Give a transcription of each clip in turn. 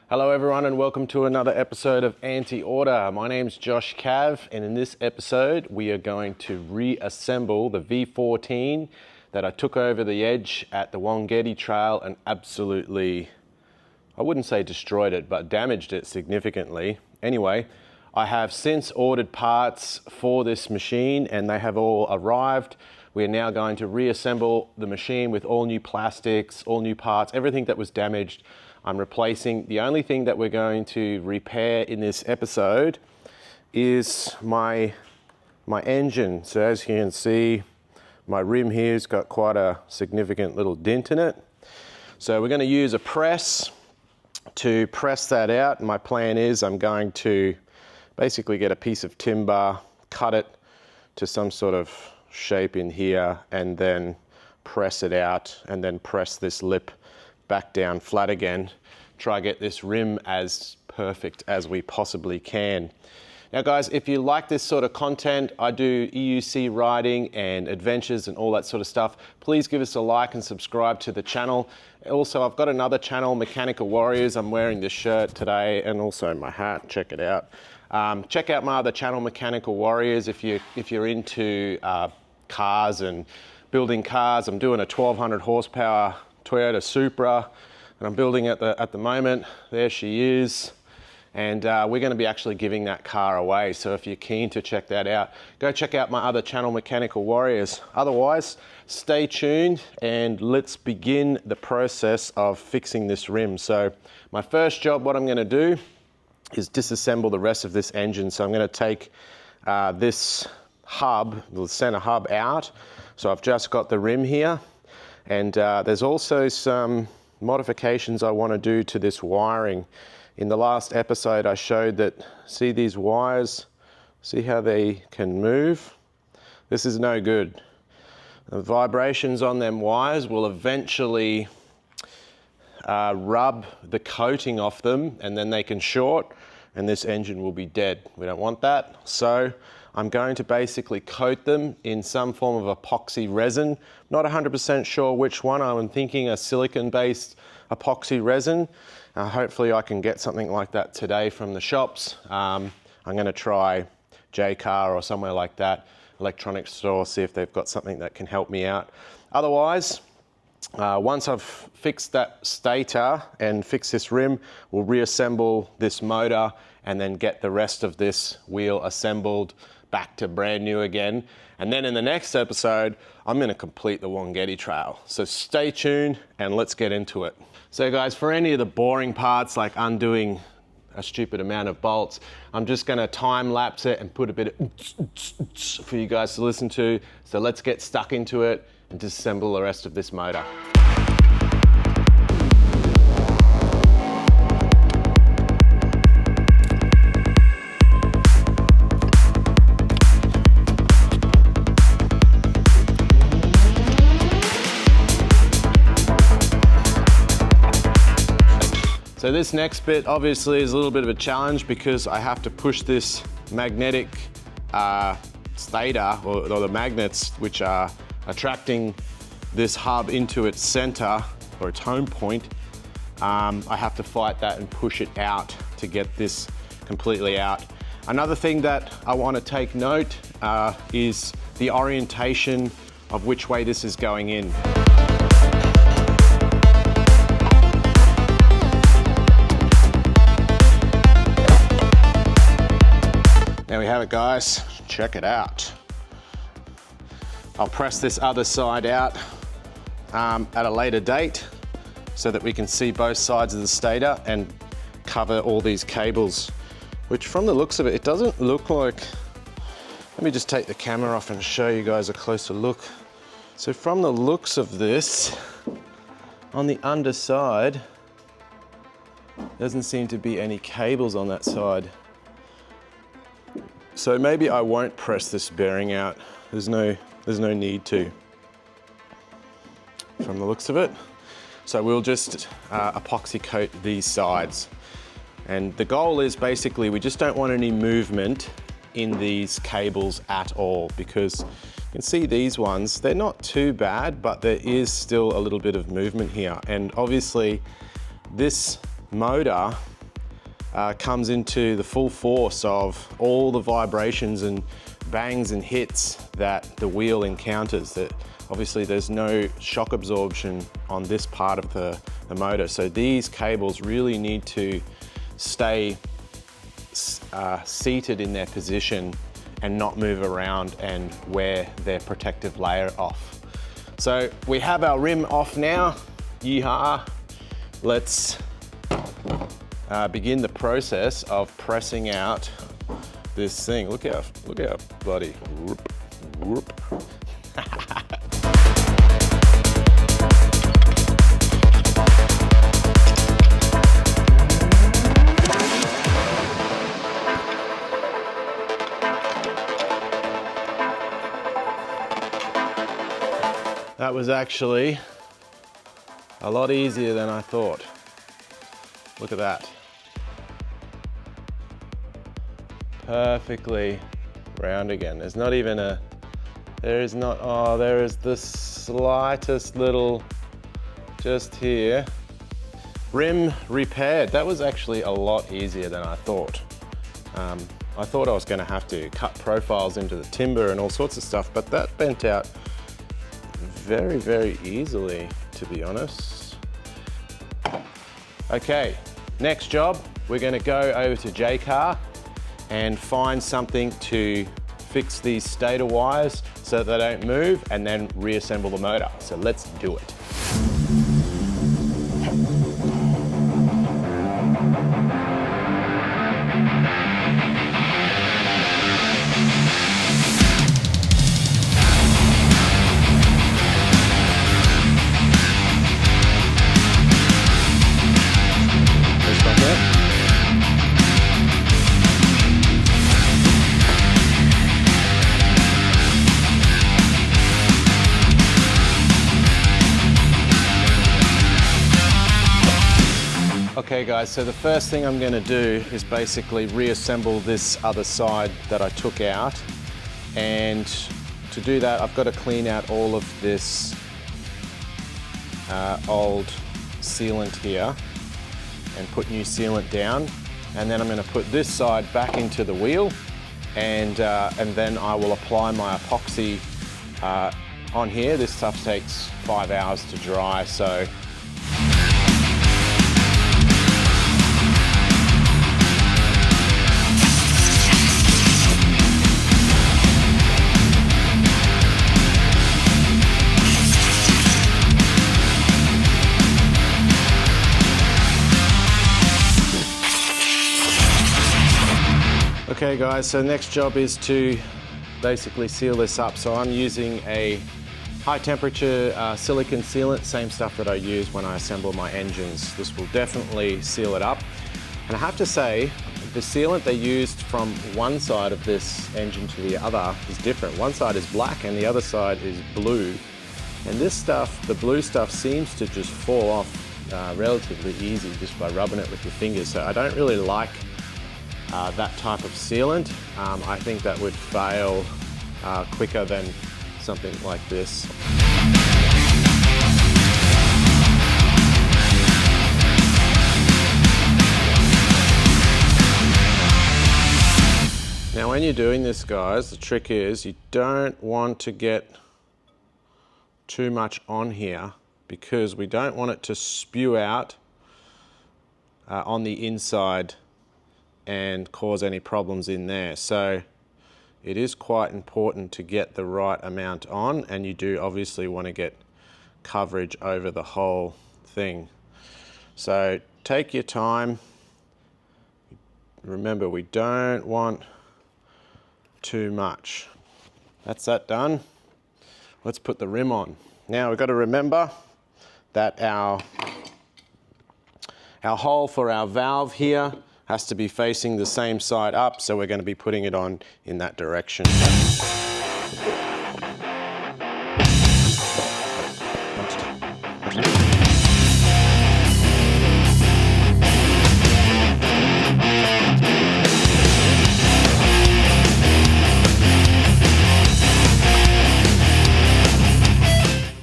Hello everyone and welcome to another episode of Anti-Order. My name's Josh Cav and in this episode we are going to reassemble the V14 that I took over the edge at the Wongetti Trail and absolutely, I wouldn't say destroyed it, but damaged it significantly. Anyway, I have since ordered parts for this machine and they have all arrived. We're now going to reassemble the machine with all new plastics, all new parts, everything that was damaged. I'm replacing. The only thing that we're going to repair in this episode is my engine. So as you can see, my rim here's got quite a significant little dent in it. So we're going to use a press to press that out. My plan is I'm going to basically get a piece of timber, cut it to some sort of shape in here, and then press it out, and then press this lip back down flat again. Try get this rim as perfect as we possibly can. Now guys, if you like this sort of content, I do EUC riding and adventures and all that sort of stuff. Please give us a like and subscribe to the channel. Also, I've got another channel, Mechanical Warriors. I'm wearing this shirt today and also my hat, check it out. Check out my other channel, Mechanical Warriors, if you're into cars and building cars. I'm doing a 1200 horsepower Toyota Supra, and I'm building at the moment. There she is, and we're going to be actually giving that car away. So if you're keen to check that out, go check out my other channel, Mechanical Warriors. Otherwise, stay tuned and let's begin the process of fixing this rim. So my first job, what I'm going to do is disassemble the rest of this engine. So I'm going to take this hub, the center hub, out. So I've just got the rim here. And there's also some modifications I want to do to this wiring. In the last episode I showed that, see these wires, see how they can move? This is no good. The vibrations on them wires will eventually rub the coating off them, and then they can short and this engine will be dead. We don't want that. So I'm going to basically coat them in some form of epoxy resin. Not 100% sure which one. I'm thinking a silicon-based epoxy resin. Hopefully I can get something like that today from the shops. I'm going to try J-Car or somewhere like that, electronics store, see if they've got something that can help me out. Otherwise, once I've fixed that stator and fixed this rim, we'll reassemble this motor and then get the rest of this wheel assembled back to brand new again. And then in the next episode, I'm going to complete the Wongetti Trail. So stay tuned and let's get into it. So guys, for any of the boring parts like undoing a stupid amount of bolts, I'm just going to time lapse it and put a bit of for you guys to listen to. So let's get stuck into it and disassemble the rest of this motor. So this next bit obviously is a little bit of a challenge because I have to push this magnetic stator or the magnets which are attracting this hub into its center or its home point. I have to fight that and push it out to get this completely out. Another thing that I want to take note is the orientation of which way this is going in. There we have it guys, check it out. I'll press this other side out at a later date so that we can see both sides of the stator and cover all these cables, which from the looks of it, it doesn't look like, let me just take the camera off and show you guys a closer look. So from the looks of this, on the underside, doesn't seem to be any cables on that side. So maybe I won't press this bearing out. There's no need to, from the looks of it. So we'll just epoxy coat these sides. And the goal is basically we just don't want any movement in these cables at all, because you can see these ones, they're not too bad, but there is still a little bit of movement here. And obviously this motor comes into the full force of all the vibrations and bangs and hits that the wheel encounters. That obviously there's no shock absorption on this part of the motor. So these cables really need to stay seated in their position and not move around and wear their protective layer off. So we have our rim off now. Yeehaw. Let's begin the process of pressing out this thing. Look how bloody whoop, whoop. That was actually a lot easier than I thought. Look at that. Perfectly round again. There's not even a, there is the slightest little, just here. Rim repaired. That was actually a lot easier than I thought. I thought I was gonna have to cut profiles into the timber and all sorts of stuff, but that bent out very, very easily, to be honest. Okay, next job, we're gonna go over to J-Car and find something to fix these stator wires so that they don't move, and then reassemble the motor. So let's do it. Okay guys, so the first thing I'm gonna do is basically reassemble this other side that I took out. And to do that, I've got to clean out all of this old sealant here and put new sealant down. And then I'm gonna put this side back into the wheel, and then I will apply my epoxy on here. This stuff takes 5 hours to dry, so okay guys, so next job is to basically seal this up. So I'm using a high temperature silicone sealant, same stuff that I use when I assemble my engines. This will definitely seal it up. And I have to say, the sealant they used from one side of this engine to the other is different. One side is black and the other side is blue. And this stuff, the blue stuff, seems to just fall off relatively easy just by rubbing it with your fingers. So I don't really like that type of sealant. I think that would fail quicker than something like this. Now when you're doing this guys, the trick is you don't want to get too much on here, because we don't want it to spew out on the inside and cause any problems in there. So it is quite important to get the right amount on, and you do obviously want to get coverage over the whole thing. So take your time. Remember, we don't want too much. That's that done. Let's put the rim on. Now we've got to remember that our hole for our valve here has to be facing the same side up, so we're going to be putting it on in that direction.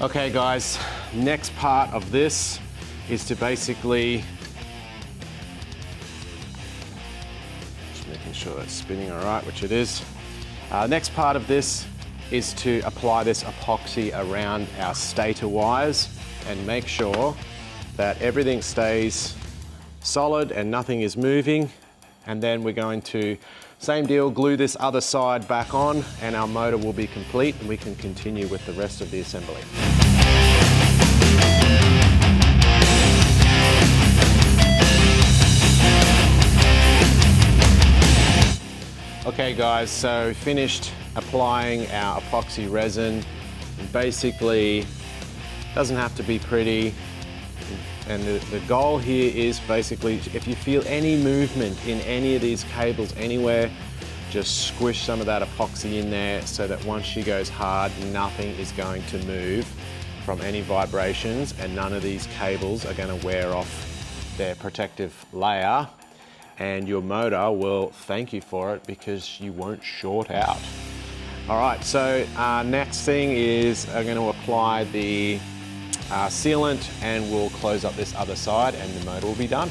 Okay guys, next part of this is to basically making sure that's spinning all right, which it is. Next part of this is to apply this epoxy around our stator wires and make sure that everything stays solid and nothing is moving. And then we're going to, same deal, glue this other side back on and our motor will be complete and we can continue with the rest of the assembly. Okay guys, so finished applying our epoxy resin. Basically, doesn't have to be pretty. And the goal here is basically, if you feel any movement in any of these cables anywhere, just squish some of that epoxy in there so that once she goes hard, nothing is going to move from any vibrations and none of these cables are going to wear off their protective layer. And your motor will thank you for it because you won't short out. All right, so next thing is I'm going to apply the sealant and we'll close up this other side and the motor will be done.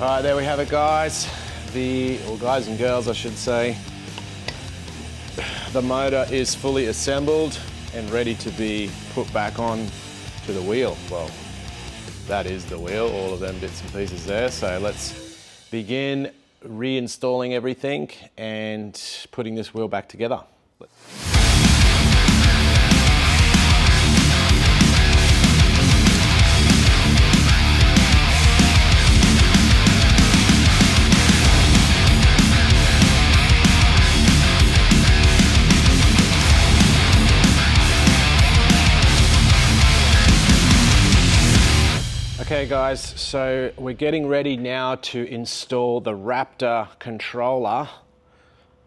All right, there we have it guys. Or guys and girls I should say. The motor is fully assembled and ready to be put back on to the wheel. Well, that is the wheel, all of them bits and pieces there. So let's begin reinstalling everything and putting this wheel back together. Okay guys, so we're getting ready now to install the Raptor controller,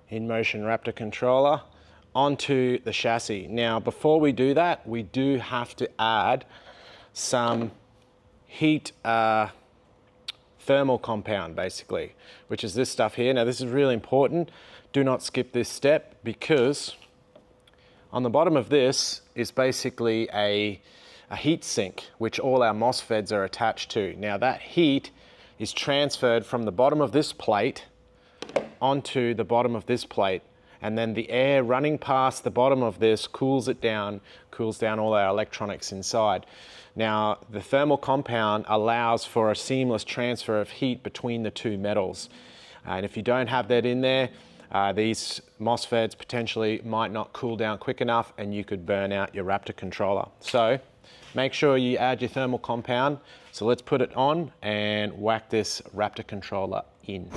Inmotion Raptor controller, onto the chassis. Now before we do that, we do have to add some heat thermal compound basically, which is this stuff here. Now this is really important. Do not skip this step because on the bottom of this is basically a heat sink, which all our MOSFETs are attached to. Now that heat is transferred from the bottom of this plate onto the bottom of this plate, and then the air running past the bottom of this cools it down, cools down all our electronics inside. Now the thermal compound allows for a seamless transfer of heat between the two metals. And if you don't have that in there, these MOSFETs potentially might not cool down quick enough and you could burn out your Raptor controller. So make sure you add your thermal compound. So let's put it on and whack this Raptor controller in.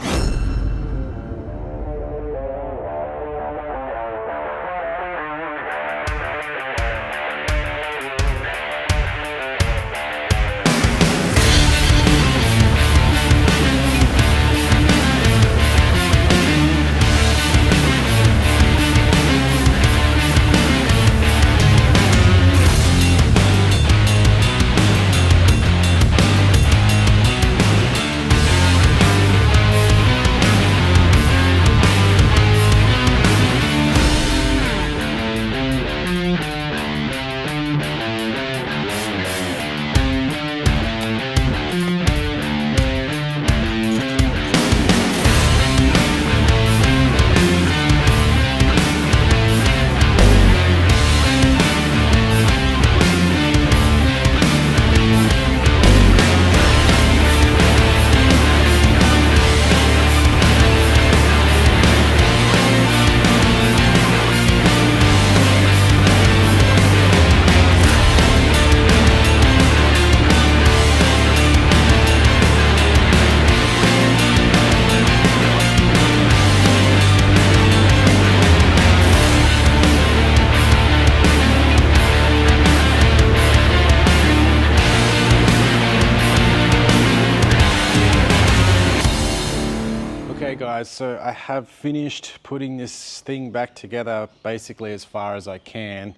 Okay guys, so I have finished putting this thing back together basically as far as I can.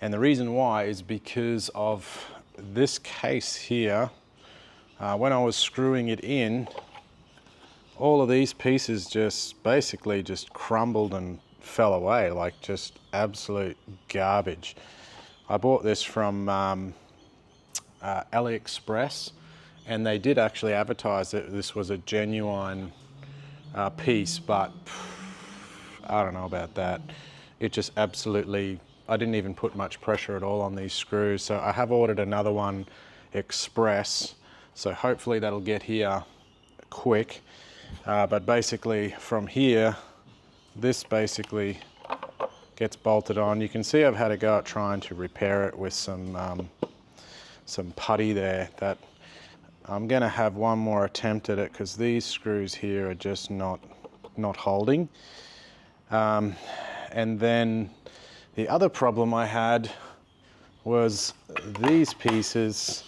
And the reason why is because of this case here. When I was screwing it in, all of these pieces just basically just crumbled and fell away, like just absolute garbage. I bought this from AliExpress, and they did actually advertise that this was a genuine piece, but I don't know about that. It just absolutely, I didn't even put much pressure at all on these screws. So I have ordered another one express, so hopefully that'll get here quick. But basically from here, this basically gets bolted on. You can see I've had a go at trying to repair it with some putty there. That I'm gonna have one more attempt at it because these screws here are just not holding. And then the other problem I had was these pieces.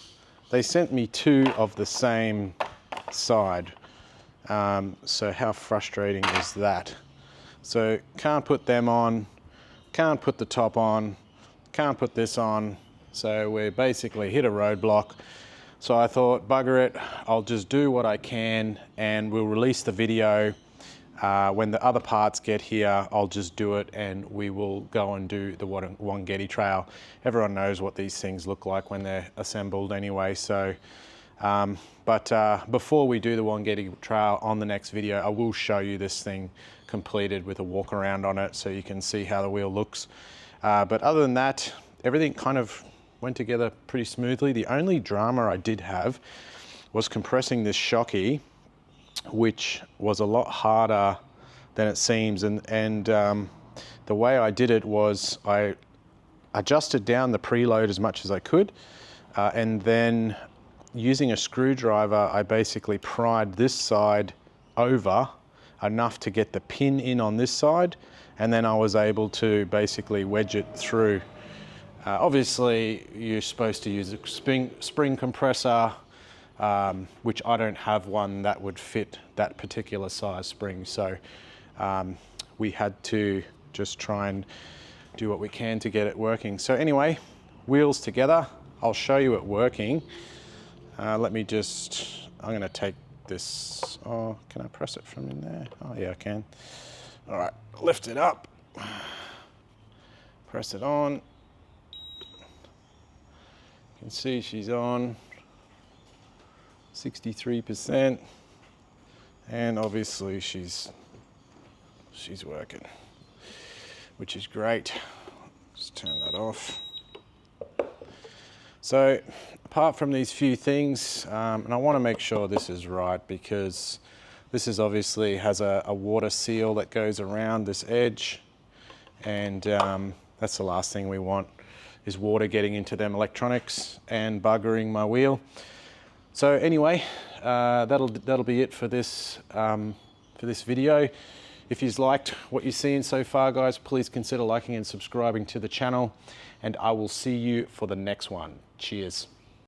They sent me 2 of the same side. So how frustrating is that? So can't put them on, can't put the top on, can't put this on. So we basically hit a roadblock. So I thought, bugger it, I'll just do what I can and we'll release the video. When the other parts get here, I'll just do it and we will go and do the Wangeti trail. Everyone knows what these things look like when they're assembled anyway. So, before we do the Wangeti trail on the next video, I will show you this thing completed with a walk around on it so you can see how the wheel looks. But other than that, everything kind of went together pretty smoothly. The only drama I did have was compressing this shocky, which was a lot harder than it seems. And the way I did it was I adjusted down the preload as much as I could. And then using a screwdriver, I basically pried this side over enough to get the pin in on this side. And then I was able to basically wedge it through. Obviously, you're supposed to use a spring compressor, which I don't have one that would fit that particular size spring. So we had to just try and do what we can to get it working. So anyway, wheels together. I'll show you it working. Let me just, I'm gonna take this, oh, can I press it from in there? Oh yeah, I can. All right, lift it up, press it on. You can see she's on 63%, and obviously she's working, which is great. Just turn that off. So apart from these few things, and I want to make sure this is right because this is obviously has a water seal that goes around this edge, and that's the last thing we want is water getting into them electronics and buggering my wheel. So anyway, that'll be it for this video. If you've liked what you've seen so far, guys, please consider liking and subscribing to the channel, and I will see you for the next one. Cheers.